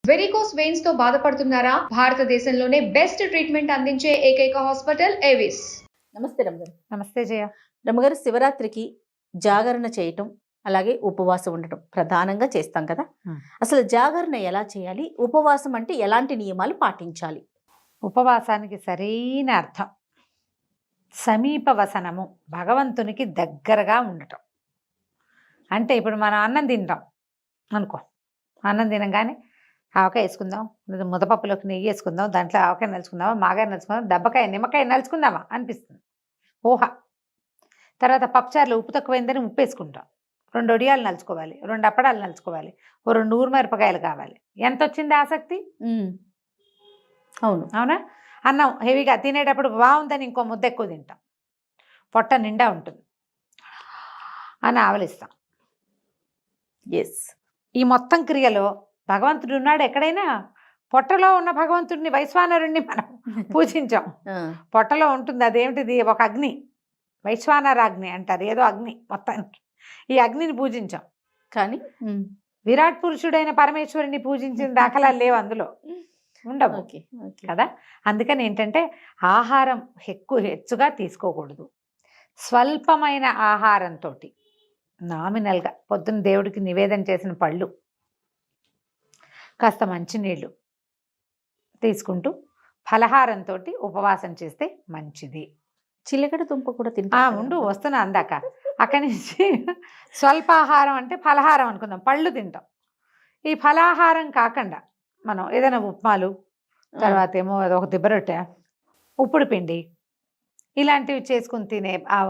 Varicose veins తో బాధపడుతున్నారా? భారతదేశంలోనే బెస్ట్ ట్రీట్మెంట్ అందించే ఏకైక హాస్పిటల్ ఏవిస్. నమస్తే రమ్మగారు. నమస్తే జయ. రమ్మగారు, శివరాత్రికి జాగరణ చేయటం అలాగే ఉపవాసం ఉండటం ప్రధానంగా చేస్తాం కదా. అసలు జాగరణ ఎలా చేయాలి, ఉపవాసం అంటే ఎలాంటి నియమాలు పాటించాలి? ఉపవాసానికి సరైన అర్థం సమీప వసనము, భగవంతునికి దగ్గరగా ఉండటం. అంటే ఇప్పుడు మనం అన్నం తింటాం అనుకో, అన్నం తినగానే ఆవకాయ వేసుకుందాం, లేదా ముద్దపప్పులోకి నెయ్యి వేసుకుందాం, దాంట్లో ఆవకాయ నలుచుకుందామా, మాగాయ నలుచుకుందాం, దెబ్బకాయ నిమ్మకాయ నలుచుకుందామా అనిపిస్తుంది ఊహ. తర్వాత పప్పుచారులు ఉప్పు తక్కువైందని ఉప్పు వేసుకుంటాం, 2 వడియాలు నలుచుకోవాలి, 2 అప్పడాలు నలుచుకోవాలి, 2 ఊరుమిరపకాయలు కావాలి. ఎంత వచ్చింది ఆసక్తి? అవును, అవునా? అన్నం హెవీగా తినేటప్పుడు బాగుందని ఇంకో ముద్ద ఎక్కువ తింటాం, పొట్ట నిండా ఉంటుంది అని ఆవలిస్తాం. ఎస్, ఈ మొత్తం క్రియలో భగవంతుడు ఉన్నాడు. ఎక్కడైనా పొట్టలో ఉన్న భగవంతుడిని, వైశ్వానరుణ్ణి మనం పూజించాం. పొట్టలో ఉంటుంది, అదేమిటిది, ఒక అగ్ని, వైశ్వానరాగ్ని అంటారు, ఏదో అగ్ని. మొత్తానికి ఈ అగ్నిని పూజించాం. కానీ విరాట్ పురుషుడైన పరమేశ్వరుని పూజించిన దాఖలాలు లేవు, అందులో ఉండవు కదా. అందుకని ఏంటంటే ఆహారం హెచ్చుగా తీసుకోకూడదు. స్వల్పమైన ఆహారంతో, నామినల్గా పొద్దున్న దేవుడికి నివేదన చేసిన పళ్ళు, కాస్త మంచినీళ్ళు తీసుకుంటూ ఫలహారంతో ఉపవాసం చేస్తే మంచిది. చిలకడ దుంప కూడా తింటా ఉండు, వస్తున్నా అందాక. అక్కడి నుంచి స్వల్పాహారం అంటే ఫలహారం అనుకుందాం, పళ్ళు తింటాం. ఈ ఫలాహారం కాకుండా మనం ఏదైనా ఉప్మాలు, తర్వాత ఏమో ఒక దిబ్బరొట్టె, ఉప్పుడు పిండి, ఇలాంటివి చేసుకుని తినే ఆ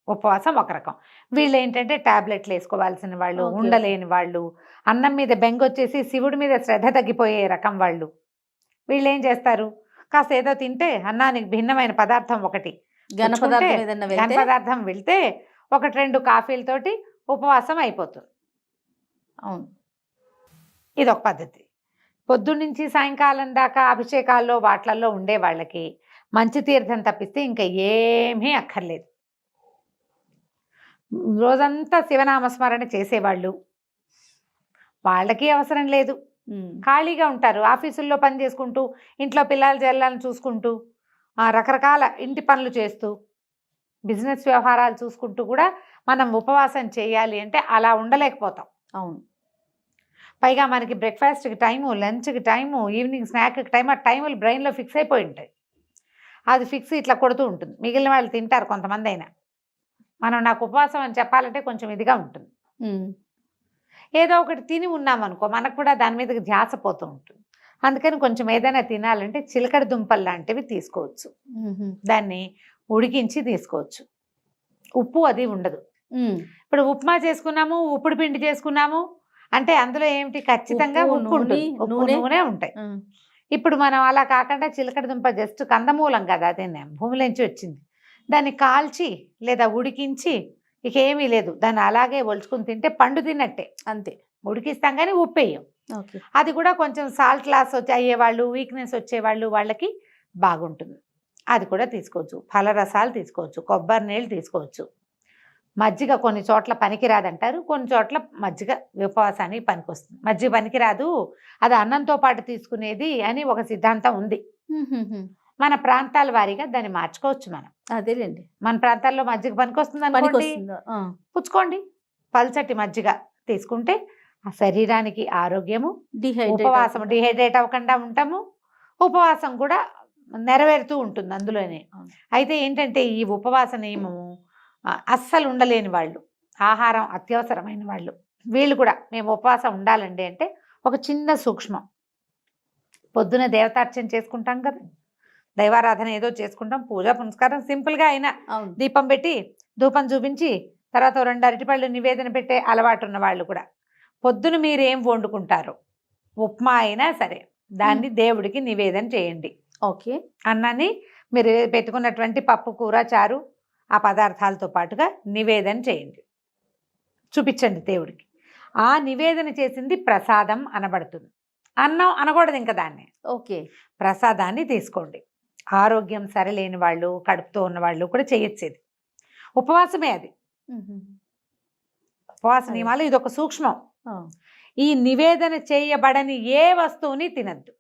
ఉపవాసం ఒక రకం. వీళ్ళు ఏంటంటే టాబ్లెట్లు వేసుకోవాల్సిన వాళ్ళు, ఉండలేని వాళ్ళు, అన్నం మీద బెంగొచ్చేసి శివుడి మీద శ్రద్ధ తగ్గిపోయే రకం వాళ్ళు. వీళ్ళు ఏం చేస్తారు, కాస్త ఏదో తింటే అన్నానికి భిన్నమైన పదార్థం ఒకటి, ఘన పదార్థం వెళ్తే 1-2 కాఫీలతోటి ఉపవాసం అయిపోతుంది. అవును, ఇదొక పద్ధతి. పొద్దున్నుంచి సాయంకాలం దాకా అభిషేకాల్లో వాట్లల్లో ఉండే వాళ్ళకి మంచి తీర్థం తప్పిస్తే ఇంకా ఏమీ అక్కర్లేదు. రోజంతా శివనామస్మరణ చేసేవాళ్ళు, వాళ్ళకి అవసరం లేదు. ఖాళీగా ఉంటారు, ఆఫీసుల్లో పని చేసుకుంటూ, ఇంట్లో పిల్లల జల్లాలను చూసుకుంటూ, రకరకాల ఇంటి పనులు చేస్తూ, బిజినెస్ వ్యవహారాలు చూసుకుంటూ కూడా మనం ఉపవాసం చేయాలి అంటే అలా ఉండలేకపోతాం. అవును, పైగా మనకి బ్రేక్ఫాస్ట్కి టైము, లంచ్కి టైము, ఈవినింగ్ స్నాక్కి టైం, ఆ టైములు బ్రెయిన్లో ఫిక్స్ అయిపోయి ఉంటాయి. అది ఫిక్స్ ఇట్లా కొడుతూ ఉంటుంది. మిగిలిన వాళ్ళు తింటారు కొంతమంది అయినా. మనం నాకు ఉపవాసం అని చెప్పాలంటే కొంచెం ఇదిగా ఉంటుంది. ఏదో ఒకటి తిని ఉన్నామనుకో, మనకు కూడా దాని మీదకి ధ్యాస పోతూ ఉంటుంది. అందుకని కొంచెం ఏదైనా తినాలంటే చిలకడ దుంపలు లాంటివి తీసుకోవచ్చు, దాన్ని ఉడికించి తీసుకోవచ్చు. ఉప్పు అది ఉండదు. ఇప్పుడు ఉప్మా చేసుకున్నాము, ఉప్పుడు పిండి చేసుకున్నాము అంటే అందులో ఏమిటి, ఖచ్చితంగా ఉప్పు ఉంటుంది, నూనె ఉంటాయి. ఇప్పుడు మనం అలా కాకుండా చిలకడ దుంప జస్ట్ కందమూలం కదా, అదే భూమిలోంచి వచ్చింది, దాన్ని కాల్చి లేదా ఉడికించి, ఇక ఏమీ లేదు, దాన్ని అలాగే ఒలుచుకుని తింటే పండు తిన్నట్టే, అంతే. ఉడికిస్తాం కానీ ఉప్పు వేయం. అది కూడా కొంచెం సాల్ట్ లాస్ అయ్యేవాళ్ళు, వీక్నెస్ వచ్చేవాళ్ళు, వాళ్ళకి బాగుంటుంది. అది కూడా తీసుకోవచ్చు. ఫలరసాలు తీసుకోవచ్చు, కొబ్బరి నీళ్ళు తీసుకోవచ్చు. మజ్జిగ కొన్ని చోట్ల పనికిరాదంటారు, కొన్ని చోట్ల మజ్జిగ ఉపవాసానికి పనికొస్తుంది. మజ్జిగ పనికిరాదు, అది అన్నంతో పాటు తీసుకునేది అని ఒక సిద్ధాంతం ఉంది. మన ప్రాంతాల వారీగా దాన్ని మార్చుకోవచ్చు మనం. అదేలేండి, మన ప్రాంతాల్లో మజ్జిగ పనికొస్తుంది అనుకోండి, పుచ్చుకోండి. పల్చటి మజ్జిగ తీసుకుంటే ఆ శరీరానికి ఆరోగ్యము, ఉపవాసం డిహైడ్రేట్ అవ్వకుండా ఉంటాము, ఉపవాసం కూడా నెరవేరుతూ ఉంటుంది అందులోనే. అయితే ఏంటంటే ఈ ఉపవాస నియమము అస్సలు ఉండలేని వాళ్ళు, ఆహారం అత్యవసరమైన వాళ్ళు, వీళ్ళు కూడా మేము ఉపవాసం ఉండాలండి అంటే ఒక చిన్న సూక్ష్మం. పొద్దున దేవతార్చన చేసుకుంటాం కదా, దైవారాధన ఏదో చేసుకుంటాం, పూజ పునస్కారం సింపుల్గా అయినా దీపం పెట్టి ధూపం చూపించి తర్వాత 2 అరటిపళ్ళు నివేదన పెట్టే అలవాటు ఉన్న వాళ్ళు కూడా పొద్దున మీరేం వండుకుంటారో, ఉప్మా అయినా సరే దాన్ని దేవుడికి నివేదన చేయండి. ఓకే, అన్నాన్ని మీరు పెట్టుకున్నటువంటి పప్పు, కూర, చారు, ఆ పదార్థాలతో పాటుగా నివేదన చేయండి, చూపించండి దేవుడికి. ఆ నివేదన చేసింది ప్రసాదం అనబడుతుంది, అన్నం అనకూడదు ఇంకా దాన్ని. ఓకే, ప్రసాదాన్ని తీసుకోండి. ఆరోగ్యం సరిలేని వాళ్ళు, కడుపుతో ఉన్న వాళ్ళు కూడా చేయొచ్చేది ఉపవాసమే. అది ఉపవాస నియమాలు, ఇది ఒక సూక్ష్మం. ఈ నివేదన చేయబడని ఏ వస్తువుని తినద్దు.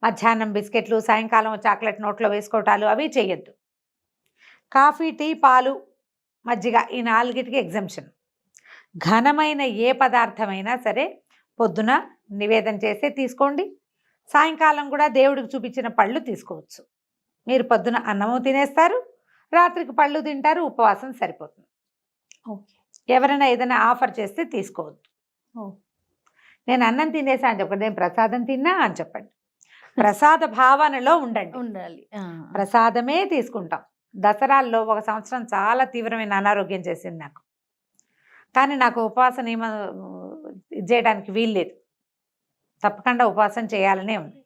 మధ్యాహ్నం బిస్కెట్లు, సాయంకాలం చాక్లెట్ నోట్లో వేసుకోవటాలు అవి చేయొద్దు. కాఫీ, టీ, పాలు, మజ్జిగ ఈ 4టికి ఎగ్జంప్షన్. ఘనమైన ఏ పదార్థమైనా సరే పొద్దున నివేదన చేస్తే తీసుకోండి. సాయంకాలం కూడా దేవుడికి చూపించిన పళ్ళు తీసుకోవచ్చు. మీరు పొద్దున అన్నము తినేస్తారు, రాత్రికి పళ్ళు తింటారు, ఉపవాసం సరిపోతుంది. ఎవరైనా ఏదైనా ఆఫర్ చేస్తే తీసుకోవద్దు. నేను అన్నం తినేసా అని చెప్పండి, నేను ప్రసాదం తిన్నా అని చెప్పండి. ప్రసాద భావనలో ఉండాలి. ప్రసాదమే తీసుకుంటాం. దసరాల్లో ఒక సంవత్సరం చాలా తీవ్రమైన అనారోగ్యం చేసింది నాకు. కానీ నాకు ఉపవాస నియమం చేయడానికి వీల్లేదు. తప్పకుండా ఉపవాసం చేయాలనే ఉంది.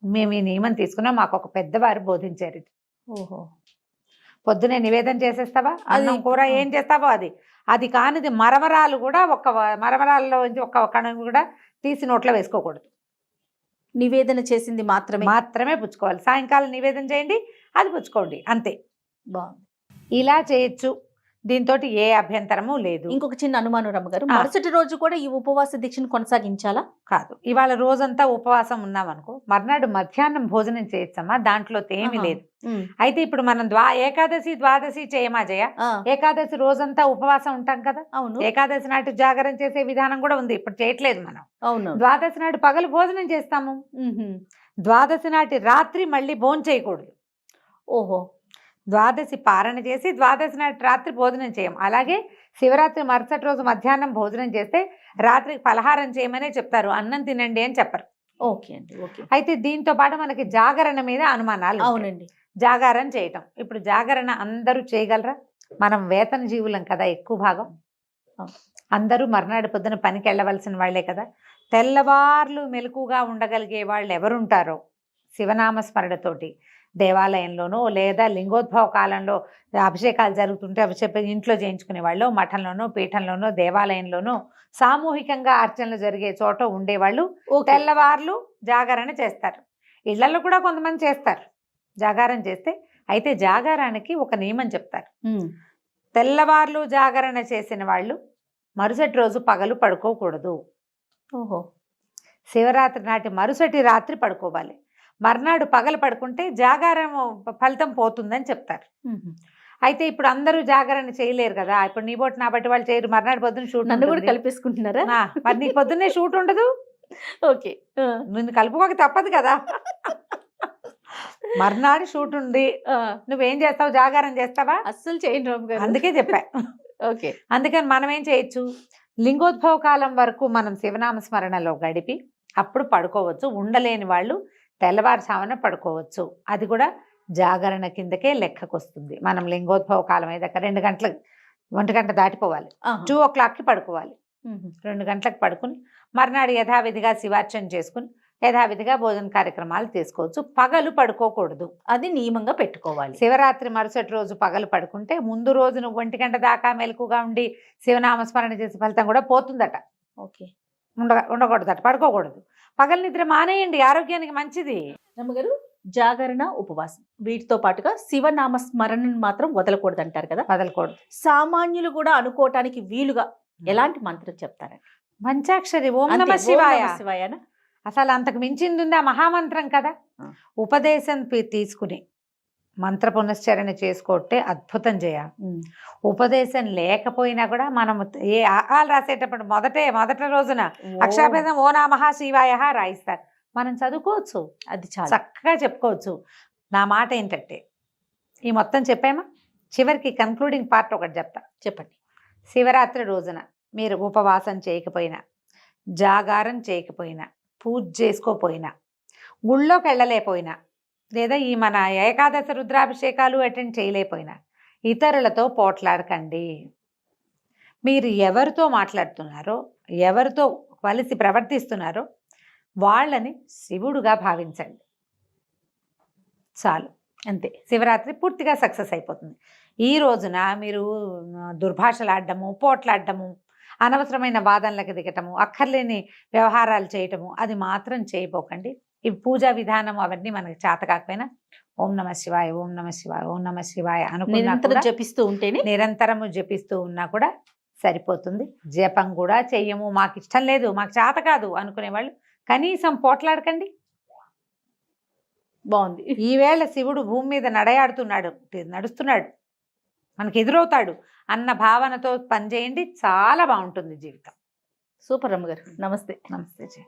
మేము ఈ నియమం తీసుకున్నాం. మాకు ఒక పెద్దవారు బోధించారు ఇది. ఓహో, పొద్దునే నివేదన చేసేస్తావా, అన్నం కూర ఏం చేస్తావో అది కానిది మరమరాలు కూడా మరమరాల్లో ఒక కణం కూడా తీసి నోట్లో వేసుకోకూడదు. నివేదన చేసింది మాత్రమే పుచ్చుకోవాలి. సాయంకాలం నివేదన చేయండి, అది పుచ్చుకోండి, అంతే. బాగుంది. ఇలా చేయొచ్చు. దీంతో ఏ అభ్యంతరము లేదు. ఇంకొక చిన్న అనుమానం రమ్మగారు, మరుసటి రోజు కూడా ఈ ఉపవాస దీక్షను కొనసాగించాలా? కాదు, ఇవాళ రోజంతా ఉపవాసం ఉన్నామనుకో, మర్నాడు మధ్యాహ్నం భోజనం చేయొచ్చమ్మా, దాంట్లో ఏమీ లేదు. అయితే ఇప్పుడు మనం ఏకాదశి, ద్వాదశి చేయమా జయ? ఏకాదశి రోజంతా ఉపవాసం ఉంటాం కదా. అవును. ఏకాదశి నాటి జాగరణ చేసే విధానం కూడా ఉంది, ఇప్పుడు చేయట్లేదు మనం. అవును. ద్వాదశి నాటి పగలు భోజనం చేస్తాము. ద్వాదశి నాటి రాత్రి మళ్ళీ భోజనం చేయకూడదు. ఓహో, ద్వాదశి పారణ చేసి ద్వాదశి నాటి రాత్రి భోజనం చేయం. అలాగే శివరాత్రి మరుసటి రోజు మధ్యాహ్నం భోజనం చేస్తే రాత్రికి పలహారం చేయమనే చెప్తారు, అన్నం తినండి అని చెప్పరు. ఓకే అండి, ఓకే. అయితే దీంతో పాటు మనకి జాగరణ మీద అనుమానాలు. అవునండి. జాగారం చేయటం, ఇప్పుడు జాగరణ అందరూ చేయగలరా? మనం వేతన జీవులం కదా ఎక్కువ భాగం. అందరూ మర్నాడు పొద్దున పనికి వెళ్ళవలసిన వాళ్లే కదా. తెల్లవార్లు మెలకుగా ఉండగలిగే వాళ్ళు ఎవరుంటారో శివనామస్మరణతోటి దేవాలయంలోనో లేదా లింగోద్భవ కాలంలో అభిషేకాలు జరుగుతుంటే అభిషేకం ఇంట్లో చేయించుకునే వాళ్ళు, మఠంలోనో పీఠంలోనో దేవాలయంలోనో సామూహికంగా అర్చనలు జరిగే చోట ఉండేవాళ్ళు తెల్లవార్లు జాగరణ చేస్తారు. ఇళ్లలో కూడా కొంతమంది చేస్తారు జాగారం చేస్తే. అయితే జాగారానికి ఒక నియమం చెప్తారు. తెల్లవార్లు జాగరణ చేసిన వాళ్ళు మరుసటి రోజు పగలు పడుకోకూడదు. ఓహో, శివరాత్రి నాటి మరుసటి రాత్రి పడుకోవాలి. మర్నాడు పగలు పడుకుంటే జాగారం ఫలితం పోతుందని చెప్తారు. అయితే ఇప్పుడు అందరూ జాగరణ చేయలేరు కదా. ఇప్పుడు నీ బోటి నా బట్టి వాళ్ళు చేయరు. మర్నాడు పొద్దున్న షూట్. నన్ను కూడా కలిపేసుకుంటున్నారా? మరి నీకు పొద్దున్నే షూట్ ఉండదు. ఓకే, నిన్ను కలుపుకోక తప్పదు కదా. మర్నాడు షూట్ ఉంది, నువ్వేం చేస్తావు? జాగారం చేస్తావా? అస్సలు చేయను రాము గారు. అందుకే చెప్పా. ఓకే. అందుకని మనం ఏం చేయొచ్చు, లింగోద్భవ కాలం వరకు మనం శివనామ స్మరణలో గడిపి అప్పుడు పడుకోవచ్చు. ఉండలేని వాళ్ళు తెల్లవారుజామున పడుకోవచ్చు. అది కూడా జాగరణ కిందకే లెక్కకు వస్తుంది. మనం లింగోద్భవ కాలం అయ్యాక 2 గంటలకు 1 గంట దాటిపోవాలి. 2 o'clockకి పడుకోవాలి. 2 గంటలకు పడుకుని మర్నాడు యథావిధిగా శివార్చన చేసుకుని యథావిధిగా భోజన కార్యక్రమాలు తీసుకోవచ్చు. పగలు పడుకోకూడదు, అది నియమంగా పెట్టుకోవాలి. శివరాత్రి మరుసటి రోజు పగలు పడుకుంటే ముందు రోజు నువ్వు 1 గంట దాకా మెలకుగా ఉండి శివనామస్మరణ చేసే ఫలితం కూడా పోతుందట. ఓకే, ఉండకూడదట, పడుకోకూడదు. పగలు నిద్ర మానేయండి, ఆరోగ్యానికి మంచిది. రమ్మగారు, జాగరణ, ఉపవాసం వీటితో పాటుగా శివనామ స్మరణను మాత్రం వదలకూడదు అంటారు కదా. వదలకూడదు. సామాన్యులు కూడా అనుకోవటానికి వీలుగా ఎలాంటి మంత్రం చెప్తారండి? పంచాక్షరి ఓం నమ శివాయ. అసలు అంతకు మించింది ఉంది, ఆ మహామంత్రం కదా. ఉపదేశం తీసుకుని మంత్ర పునశ్చరణ చేసుకుంటే అద్భుతం చేయాలి. ఉపదేశం లేకపోయినా కూడా మనం ఏ ఆలు రాసేటప్పుడు మొదటి రోజున అక్షరాభేదం ఓ నమః శివాయ రాయిస్తారు. మనం చదువుకోవచ్చు, అది చాలా చక్కగా చెప్పుకోవచ్చు. నా మాట ఏంటంటే ఈ మొత్తం చెప్పామా, చివరికి కన్క్లూడింగ్ పార్ట్ ఒకటి చెప్తా. చెప్పండి. శివరాత్రి రోజున మీరు ఉపవాసం చేయకపోయినా, జాగారం చేయకపోయినా, పూజ చేసుకోపోయినా, గుళ్ళోకి వెళ్ళలేకపోయినా, లేదా ఈ మన ఏకాదశి రుద్రాభిషేకాలు అటెండ్ చేయలేకపోయినా ఇతరులతో పోట్లాడకండి. మీరు ఎవరితో మాట్లాడుతున్నారో, ఎవరితో కలిసి ప్రవర్తిస్తున్నారో వాళ్ళని శివుడుగా భావించండి. చాలు, అంతే. శివరాత్రి పూర్తిగా సక్సెస్ అయిపోతుంది. ఈ రోజున మీరు దుర్భాషలాడటము, పోట్లాడటము, అనవసరమైన వాదనలకు దిగటము, అక్కర్లేని వ్యవహారాలు చేయటము అది మాత్రం చేయబోకండి. ఈ పూజా విధానం అవన్నీ మనకి చేత కాకపోయినా ఓం నమ శివాయ, ఓం నమ శివాయ, ఓం నమ శివాయ అనుకున్నా, జపిస్తూ ఉంటేనే, నిరంతరము జపిస్తూ ఉన్నా కూడా సరిపోతుంది. జపం కూడా చెయ్యము, మాకు ఇష్టం లేదు, మాకు చేత కాదు అనుకునేవాళ్ళు కనీసం పోట్లాడకండి. బాగుంది. ఈవేళ శివుడు భూమి మీద నడుస్తున్నాడు, మనకి ఎదురవుతాడు అన్న భావనతో పనిచేయండి, చాలా బాగుంటుంది జీవితం. సూపర్ రమ్మగారు. నమస్తే. నమస్తే జీ.